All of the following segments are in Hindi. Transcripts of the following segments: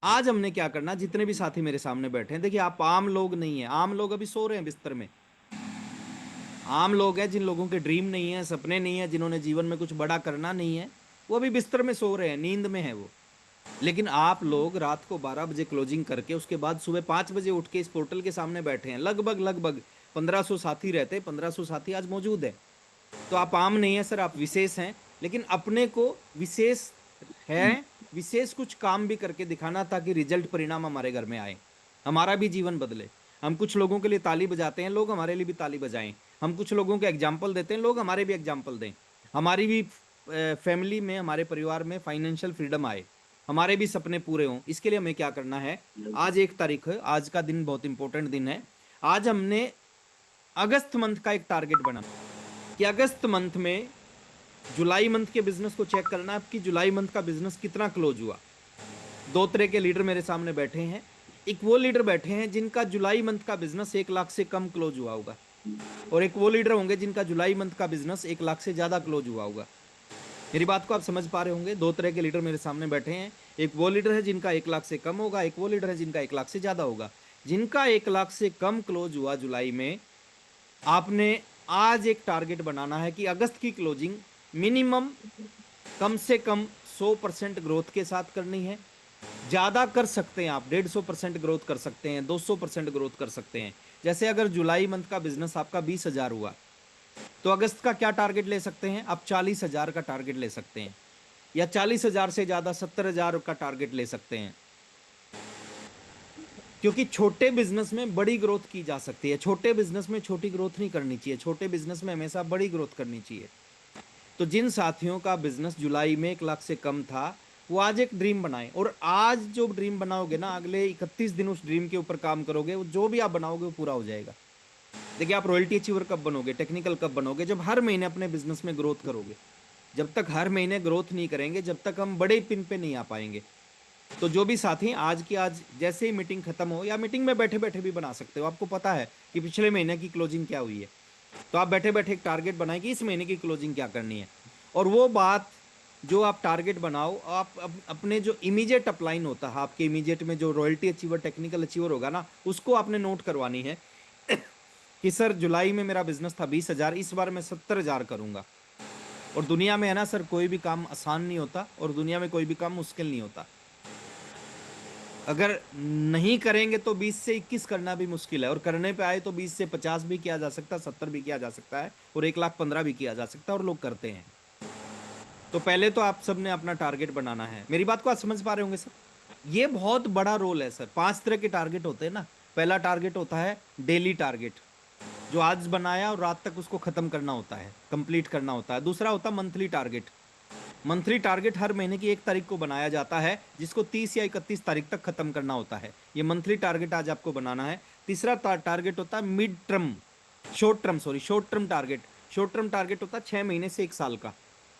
आज हमने क्या करना, जितने भी साथी मेरे सामने बैठे हैं, देखिए आप आम लोग नहीं है, आम लोग अभी सो रहे हैं बिस्तर में। आम लोग हैं जिन लोगों के ड्रीम नहीं है, सपने नहीं है, जिन्होंने जीवन में कुछ बड़ा करना नहीं है, वो अभी बिस्तर में सो रहे हैं, नींद में है वो। लेकिन आप लोग रात को 12 बजे क्लोजिंग करके उसके बाद सुबह 5 बजे उठ के इस पोर्टल के सामने बैठे हैं। लगभग लगभग 1500 साथी रहते हैं, 1500 साथी आज मौजूद है। तो आप आम नहीं है सर, आप विशेष हैं। लेकिन अपने को विशेष है, विशेष कुछ काम भी करके दिखाना ताकि रिजल्ट परिणाम हमारे घर में आए, हमारा भी जीवन बदले। हम कुछ लोगों के लिए ताली बजाते हैं, लोग हमारे लिए भी ताली बजाएं। हम कुछ लोगों के एग्जाम्पल देते हैं, लोग हमारे भी एग्जाम्पल दें। हमारी भी फैमिली में, हमारे परिवार में फाइनेंशियल फ्रीडम आए, हमारे भी सपने पूरे हों। इसके लिए हमें क्या करना है, आज 1 तारीख है, आज का दिन बहुत इंपॉर्टेंट दिन है। आज हमने अगस्त मंथ का एक टारगेट बना कि अगस्त मंथ में जुलाई मंथ के बिजनेस को चेक करना है कि जुलाई मंथ का बिजनेस कितना क्लोज हुआ। दो तरह के लीडर मेरे सामने बैठे हैं। एक वो लीडर बैठे हैं जिनका जुलाई मंथ का बिजनेस 1 लाख से कम क्लोज हुआ होगा, और एक वो लीडर होंगे जिनका जुलाई मंथ का बिजनेस 1 लाख से ज्यादा क्लोज हुआ होगा। मेरी बात को आप समझ पा रहे होंगे। दो तरह के लीडर मेरे सामने बैठे हैं। एक वो लीडर है जिनका 1 लाख से कम होगा, एक वो लीडर है जिनका 1 लाख से ज्यादा होगा। जिनका 1 लाख से कम क्लोज हुआ जुलाई में, आपने आज एक टारगेट बनाना है कि अगस्त की क्लोजिंग मिनिमम कम से कम 100% ग्रोथ के साथ करनी है। ज्यादा कर सकते हैं आप, 150% ग्रोथ कर सकते हैं, 200% ग्रोथ कर सकते हैं। जैसे अगर जुलाई मंथ का बिजनेस आपका 20,000 हुआ, तो अगस्त का क्या टारगेट ले सकते हैं आप, 40,000 का टारगेट ले सकते हैं, या 40,000 से ज्यादा 70,000 का टारगेट ले सकते हैं। क्योंकि छोटे बिजनेस में बड़ी ग्रोथ की जा सकती है, छोटे बिजनेस में छोटी ग्रोथ नहीं करनी चाहिए, छोटे बिजनेस में हमेशा बड़ी ग्रोथ करनी चाहिए। तो जिन साथियों का बिजनेस जुलाई में 1 लाख से कम था, वो आज एक ड्रीम बनाए, और आज जो ड्रीम बनाओगे ना, अगले 31 दिन उस ड्रीम के ऊपर काम करोगे, जो भी आप बनाओगे वो पूरा हो जाएगा। देखिए आप रॉयल्टी अचीवर कब बनोगे, टेक्निकल कब बनोगे, जब हर महीने अपने बिजनेस में ग्रोथ करोगे। जब तक हर महीने ग्रोथ नहीं करेंगे, जब तक हम बड़े पिन पे नहीं आ पाएंगे। तो जो भी साथी आज की आज जैसे ही मीटिंग खत्म हो, या मीटिंग में बैठे बैठे भी बना सकते हो, आपको पता है कि पिछले महीने की क्लोजिंग क्या हुई है, तो आप बैठे बैठे एक टारगेट बनाए कि इस महीने की क्लोजिंग क्या करनी है। और वो बात जो आप टारगेट बनाओ, आप अपने जो इमीडिएट अपलाइन होता है, आपके इमीडिएट में जो रॉयल्टी अचीवर, टेक्निकल अचीवर होगा ना, उसको आपने नोट करवानी है कि सर जुलाई में मेरा बिजनेस था 20,000, इस बार मैं 70,000 करूंगा। और दुनिया में है ना सर, कोई भी काम आसान नहीं होता, और दुनिया में कोई भी काम मुश्किल नहीं होता। अगर नहीं करेंगे तो 20 से 21 करना भी मुश्किल है, और करने पे आए तो 20 से 50 भी किया जा सकता है, 70 भी किया जा सकता है, और 1,15,000 भी किया जा सकता है, और लोग करते हैं। तो पहले तो आप सबने अपना टारगेट बनाना है। मेरी बात को आप समझ पा रहे होंगे सर, ये बहुत बड़ा रोल है सर। 5 तरह के टारगेट होते हैं ना। पहला टारगेट होता है डेली टारगेट, जो आज बनाया और रात तक उसको खत्म करना होता है, कंप्लीट करना होता है। दूसरा होता है मंथली टारगेट। मंथली टारगेट हर महीने की 1 तारीख को बनाया जाता है, जिसको 30 या 31 तारीख तक खत्म करना होता है। ये मंथली टारगेट आज आपको बनाना है। तीसरा टारगेट होता है mid term, short term target. Short term target होता है 6 महीने से 1 साल का,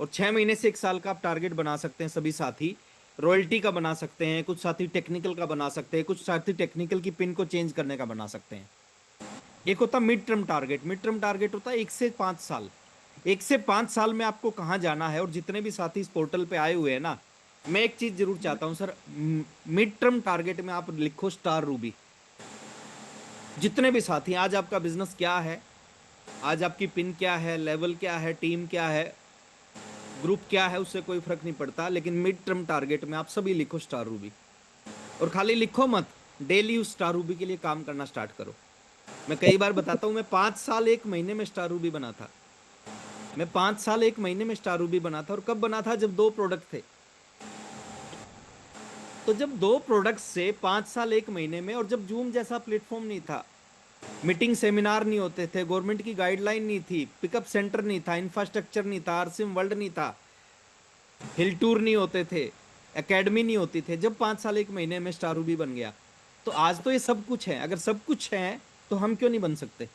और 6 महीने से 1 साल का आप टारगेट बना सकते हैं। सभी साथी रॉयल्टी का बना सकते हैं, कुछ साथी टेक्निकल का बना सकते हैं, कुछ साथी टेक्निकल की पिन को चेंज करने का बना सकते हैं। एक होता mid term target. Mid term target होता है 1 से 5 साल। 1 से 5 साल में आपको कहाँ जाना है। और जितने भी साथी इस पोर्टल पे आए हुए हैं ना, मैं एक चीज जरूर चाहता हूं सर, मिड टर्म टारगेट में आप लिखो स्टार रूबी। जितने भी साथी, आज आपका बिजनेस क्या है, आज आपकी पिन क्या है, लेवल क्या है, टीम क्या है, ग्रुप क्या है, उससे कोई फर्क नहीं पड़ता। लेकिन मिड टर्म टारगेट में आप सभी लिखो स्टार रूबी। और खाली लिखो मत, डेली उस स्टार रूबी के लिए काम करना स्टार्ट करो। मैं कई बार बताता हूं, मैं 5 साल 1 महीने में स्टार रूबी बना था। मैं 5 साल 1 महीने में स्टार रूबी बना था। और कब बना था, जब 2 प्रोडक्ट थे। तो जब 2 प्रोडक्ट से 5 साल 1 महीने में, और जब जूम जैसा प्लेटफॉर्म नहीं था, मीटिंग सेमिनार नहीं होते थे, गवर्नमेंट की गाइडलाइन नहीं थी, पिकअप सेंटर नहीं था, इंफ्रास्ट्रक्चर नहीं था, आरसिम वर्ल्ड नहीं था, हिल टूर नहीं होते थे, एकेडमी नहीं होती थे, जब 5 साल 1 महीने में स्टार रूबी बन गया। तो आज तो ये सब कुछ है। अगर सब कुछ है तो हम क्यों नहीं बन सकते।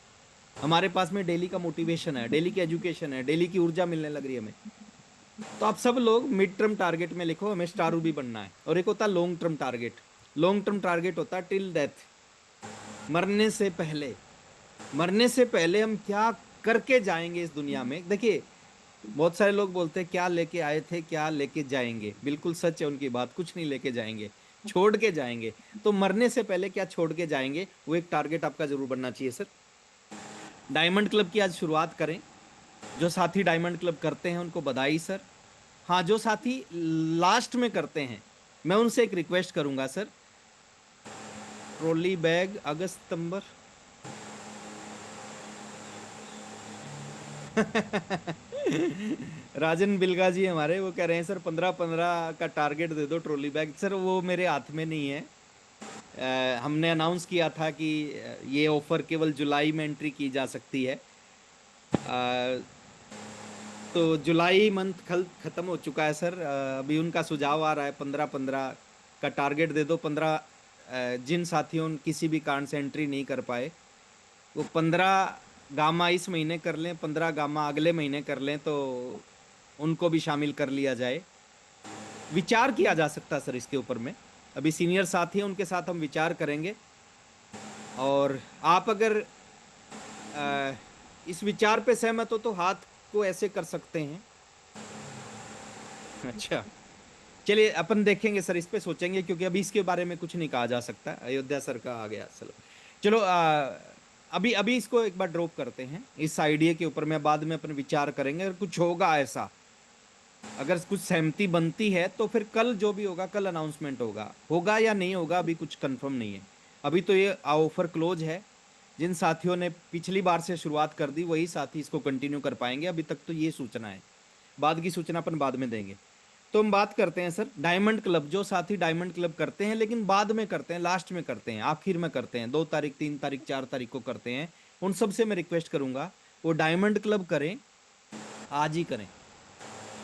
हमारे पास में डेली का मोटिवेशन है, डेली की एजुकेशन है, डेली की ऊर्जा मिलने लग रही है हमें। तो आप सब लोग मिड टर्म टारगेट में लिखो हमें स्टार रूबी बनना है। और एक होता है long term target. Long term target होता है टिल डेथ, मरने से पहले। मरने से पहले हम क्या करके जाएंगे इस दुनिया में। देखिए बहुत सारे लोग बोलते हैं क्या लेके आए थे क्या लेके जाएंगे, बिल्कुल सच है उनकी बात, कुछ नहीं लेके जाएंगे। छोड़ के जाएंगे, तो मरने से पहले क्या छोड़ के जाएंगे, वो एक टारगेट आपका जरूर बनना चाहिए सर। डायमंड क्लब की आज शुरुआत करें। जो साथी डायमंड क्लब करते हैं उनको बधाई सर। हाँ, जो साथी लास्ट में करते हैं मैं उनसे एक रिक्वेस्ट करूंगा सर, ट्रॉली बैग अगस्त सितंबर राजन बिलगा जी हमारे, वो कह रहे हैं सर 15-15 का टारगेट दे दो ट्रॉली बैग। सर वो मेरे हाथ में नहीं है। हमने अनाउंस किया था कि ये ऑफर केवल जुलाई में एंट्री की जा सकती है। तो जुलाई मंथ खत्म हो चुका है सर। अभी उनका सुझाव आ रहा है 15-15 का टारगेट दे दो। 15 जिन साथियों किसी भी कारण से एंट्री नहीं कर पाए, वो 15 गामा इस महीने कर लें, 15 गामा अगले महीने कर लें, तो उनको भी शामिल कर लिया जाए। विचार किया जा सकता है सर इसके ऊपर में। अभी सीनियर साथी हैं, उनके साथ हम विचार करेंगे। और आप अगर इस विचार पे सहमत हो तो हाथ को ऐसे कर सकते हैं। अच्छा, चलिए अपन देखेंगे सर, इस पे सोचेंगे, क्योंकि अभी इसके बारे में कुछ नहीं कहा जा सकता। अयोध्या सर का आ गया। चलो चलो, अभी अभी इसको एक बार ड्रॉप करते हैं। इस आइडिया के ऊपर में बाद में अपन विचार करेंगे। अगर कुछ होगा ऐसा, अगर कुछ सहमति बनती है, तो फिर कल जो भी होगा कल अनाउंसमेंट होगा। होगा या नहीं होगा अभी कुछ कंफर्म नहीं है। अभी तो ये ऑफर क्लोज है। जिन साथियों ने पिछली बार से शुरुआत कर दी वही साथी इसको कंटिन्यू कर पाएंगे। अभी तक तो ये सूचना है, बाद की सूचना अपन बाद में देंगे। तो हम बात करते हैं सर डायमंड क्लब। जो साथी डायमंड क्लब करते हैं लेकिन बाद में करते हैं, लास्ट में करते हैं, आखिर में करते हैं, 2 तारीख 3 तारीख 4 तारीख को करते हैं, उन सबसे मैं रिक्वेस्ट करूंगा वो डायमंड क्लब करें, आज ही करें।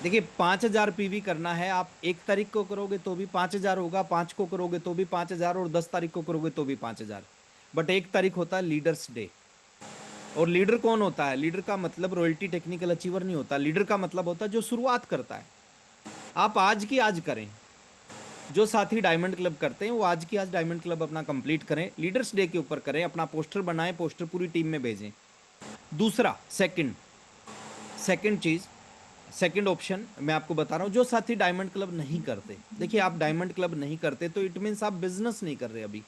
देखिए 5000 पीवी करना है। आप 1 तारीख को करोगे तो भी 5000 होगा, 5 को करोगे तो भी 5000, और 10 तारीख को करोगे तो भी 5000। बट 1 तारीख होता है लीडर्स डे। और लीडर कौन होता है? लीडर का मतलब रॉयल्टी टेक्निकल अचीवर नहीं होता। लीडर का मतलब होता है जो शुरुआत करता है। आप आज की आज करें। जो साथी डायमंड क्लब करते हैं वो आज की आज डायमंड क्लब अपना कंप्लीट करें, लीडर्स डे के ऊपर करें, अपना पोस्टर बनाएं, पोस्टर पूरी टीम में भेजें। दूसरा सेकंड चीज, सेकंड ऑप्शन मैं आपको बता रहा हूं। जो साथी डायमंड क्लब नहीं करते, देखिए आप डायमंड क्लब नहीं करते तो इट मीन्स आप बिजनेस नहीं कर रहे अभी,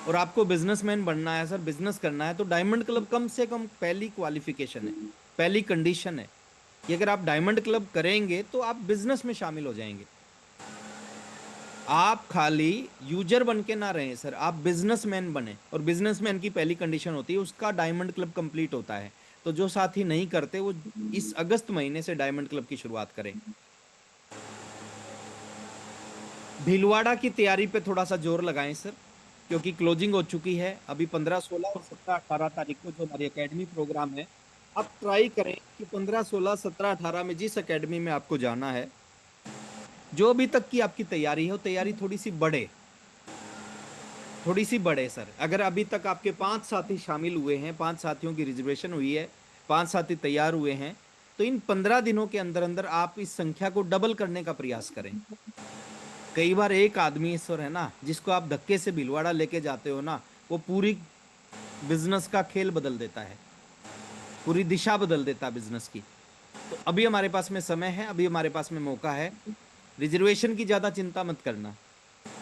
और आपको बिजनेसमैन बनना है सर, बिजनेस करना है, तो डायमंड क्लब कम से कम पहली क्वालिफिकेशन है, पहली कंडीशन है कि अगर आप डायमंड क्लब करेंगे तो आप बिजनेस में शामिल हो जाएंगे। आप खाली यूजर बन के ना रहें सर, आप बिजनेसमैन बने। और बिजनेसमैन की पहली कंडीशन होती है उसका डायमंड क्लब कंप्लीट होता है। तो जो साथी नहीं करते वो इस अगस्त महीने से डायमंड क्लब की शुरुआत करें। भीलवाड़ा की तैयारी पे थोड़ा सा जोर लगाएं सर, क्योंकि क्लोजिंग हो चुकी है। अभी 15, 16 और 17, 18 तारीख को जो हमारी एकेडमी प्रोग्राम है, आप ट्राई करें कि 15, 16, 17, 18 में जिस एकेडमी में आपको जाना है, जो अभी तक की आपकी तैयारी है वो तैयारी थोड़ी सी बढ़े, थोड़ी सी बढ़े सर। अगर अभी तक आपके 5 साथी शामिल हुए हैं, 5 साथियों की रिजर्वेशन हुई है, 5 साथी तैयार हुए हैं, तो इन 15 दिनों के अंदर अंदर आप इस संख्या को डबल करने का प्रयास करें। कई बार एक आदमी ईश्वर है ना, जिसको आप धक्के से भिलवाड़ा लेके जाते हो ना, वो पूरी बिजनेस का खेल बदल देता है, पूरी दिशा बदल देता है बिजनेस की। तो अभी हमारे पास में समय है, अभी हमारे पास में मौका है। रिजर्वेशन की ज़्यादा चिंता मत करना,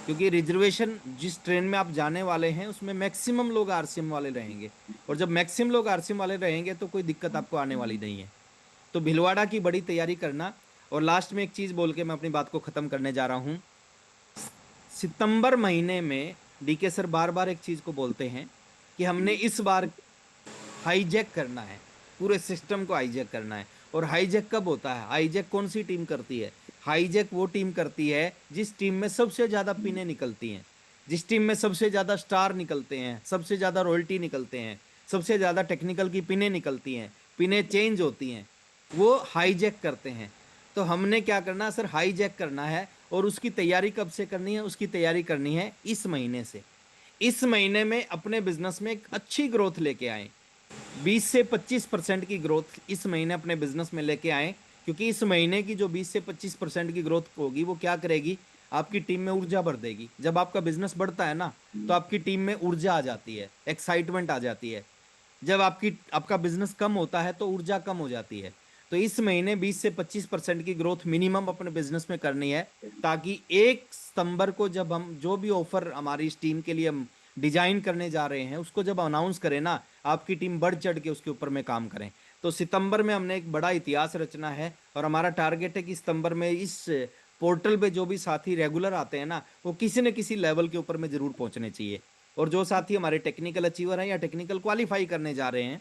क्योंकि रिजर्वेशन जिस ट्रेन में आप जाने वाले हैं उसमें मैक्सिमम लोग आरसीएम वाले रहेंगे, और जब मैक्सिमम लोग आरसीएम वाले रहेंगे तो कोई दिक्कत आपको आने वाली नहीं है। तो भिलवाड़ा की बड़ी तैयारी करना। और लास्ट में एक चीज़ बोल के मैं अपनी बात को ख़त्म करने जा रहा हूँ। सितंबर महीने में डीके सर बार बार एक चीज़ को बोलते हैं कि हमने इस बार हाईजैक करना है, पूरे सिस्टम को हाईजैक करना है। और हाईजैक कब होता है? हाईजैक कौन सी टीम करती है? हाईजैक वो टीम करती है जिस टीम में सबसे ज़्यादा पिनें निकलती हैं, जिस टीम में सबसे ज़्यादा स्टार निकलते हैं, सबसे ज़्यादा रॉयल्टी निकलते हैं, सबसे ज़्यादा टेक्निकल की पिनें निकलती हैं, पिनें चेंज होती हैं, वो हाईजैक करते हैं। तो हमने क्या करना है सर? हाईजैक करना है। और उसकी तैयारी कब से करनी है? उसकी तैयारी करनी है इस महीने से। इस महीने में अपने बिजनेस में एक अच्छी ग्रोथ लेके आए, 20 से 25% की ग्रोथ इस महीने अपने बिजनेस में लेके आए। क्योंकि इस महीने की जो 20 से 25% की ग्रोथ होगी वो क्या करेगी? आपकी टीम में ऊर्जा भर देगी। जब आपका बिजनेस बढ़ता है ना, तो आपकी टीम में ऊर्जा आ जाती है, एक्साइटमेंट आ जाती है। जब आपका बिजनेस कम होता है तो ऊर्जा कम हो जाती है। तो इस महीने 20 से 25% की ग्रोथ मिनिमम अपने बिजनेस में करनी है, ताकि 1 सितंबर को जब हम जो भी ऑफर हमारी इस टीम के लिए हम डिजाइन करने जा रहे हैं उसको जब अनाउंस करें ना, आपकी टीम बढ़ चढ़ के उसके ऊपर में काम करें। तो सितंबर में हमने एक बड़ा इतिहास रचना है और हमारा टारगेट है कि सितंबर में इस पोर्टल पे जो भी साथी रेगुलर आते हैं ना, वो किसी न किसी लेवल के ऊपर में जरूर पहुंचने चाहिए। और जो साथी हमारे टेक्निकल अचीवर हैं या टेक्निकल क्वालिफाई करने जा रहे हैं,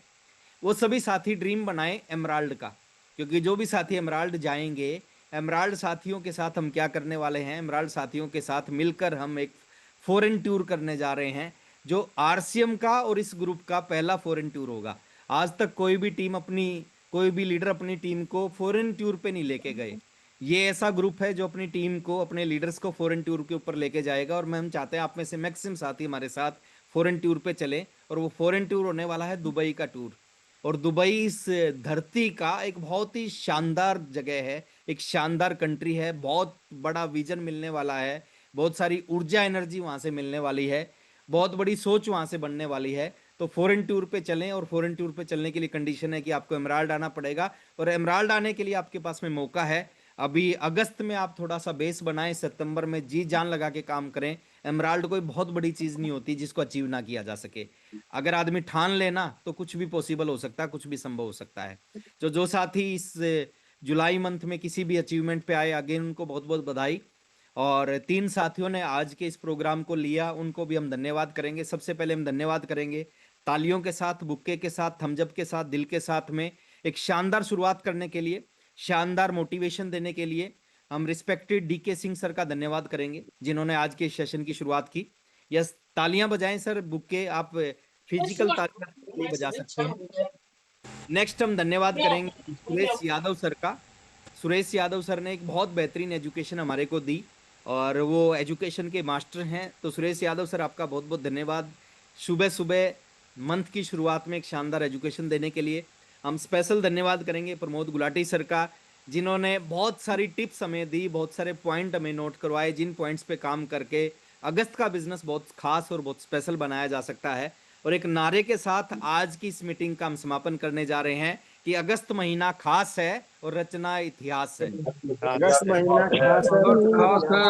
वो सभी साथी ड्रीम बनाए एमराल्ड का, क्योंकि जो भी साथी एमराल्ड जाएंगे, एमराल्ड साथियों के साथ हम क्या करने वाले हैं, एमराल्ड साथियों के साथ मिलकर हम एक फॉरेन टूर करने जा रहे हैं, जो आरसीएम का और इस ग्रुप का पहला फॉरेन टूर होगा। आज तक कोई भी लीडर अपनी टीम को फॉरेन टूर पे नहीं लेके गए। ये ऐसा ग्रुप है जो अपनी टीम को, अपने लीडर्स को फॉरेन टूर के ऊपर लेके जाएगा, और हम चाहते हैं आप में से मैक्सिमम साथी हमारे साथ फॉरेन टूर पे चले। और वो फॉरेन टूर होने वाला है दुबई का टूर। और दुबई इस धरती का एक बहुत ही शानदार जगह है, एक शानदार कंट्री है, बहुत बड़ा विजन मिलने वाला है, बहुत सारी ऊर्जा एनर्जी वहां से मिलने वाली है, बहुत बड़ी सोच वहां से बनने वाली है। तो फॉरेन टूर पे चलें, और फॉरेन टूर पे चलने के लिए कंडीशन है कि आपको एमराल्ड आना पड़ेगा, और एमराल्ड आने के लिए आपके पास में मौका है। अभी अगस्त में आप थोड़ा सा बेस बनाएं, सितंबर में जी जान लगा के काम करें। एमराल्ड कोई बहुत बड़ी चीज नहीं होती जिसको अचीव ना किया जा सके। अगर आदमी ठान लेना तो कुछ भी पॉसिबल हो सकता है, कुछ भी संभव हो सकता है। जो साथी इस जुलाई मंथ में किसी भी अचीवमेंट पे आए, अगेन उनको बहुत बहुत बधाई। और 3 साथियों ने आज के इस प्रोग्राम को लिया, उनको भी हम धन्यवाद करेंगे। सबसे पहले हम धन्यवाद करेंगे तालियों के साथ, बुक्के के साथ, थम्सअप के साथ, दिल के साथ में एक शानदार शुरुआत करने के लिए, शानदार मोटिवेशन देने के लिए हम रिस्पेक्टेड डीके सिंह सर का धन्यवाद करेंगे, जिन्होंने आज के सेशन की शुरुआत की। यस, तालियां बजाएं सर। बुक्के आप फिजिकल तालियां बजा सकते हैं। नेक्स्ट हम धन्यवाद करेंगे सुरेश यादव सर का। सुरेश यादव सर ने एक बहुत बेहतरीन एजुकेशन हमारे को दी, और वो एजुकेशन के मास्टर हैं। तो सुरेश यादव सर, आपका बहुत बहुत धन्यवाद सुबह सुबह मंथ की शुरुआत में एक शानदार एजुकेशन देने के लिए। हम स्पेशल धन्यवाद करेंगे प्रमोद गुलाटी सर का, जिन्होंने बहुत सारी टिप्स हमें दी, बहुत सारे पॉइंट हमें नोट करवाए, जिन पॉइंट्स पे काम करके अगस्त का बिजनेस बहुत खास और बहुत स्पेशल बनाया जा सकता है। और एक नारे के साथ आज की इस मीटिंग का हम समापन करने जा रहे हैं कि अगस्त महीना खास है और रचना इतिहास है। अगस्त महीना खास है।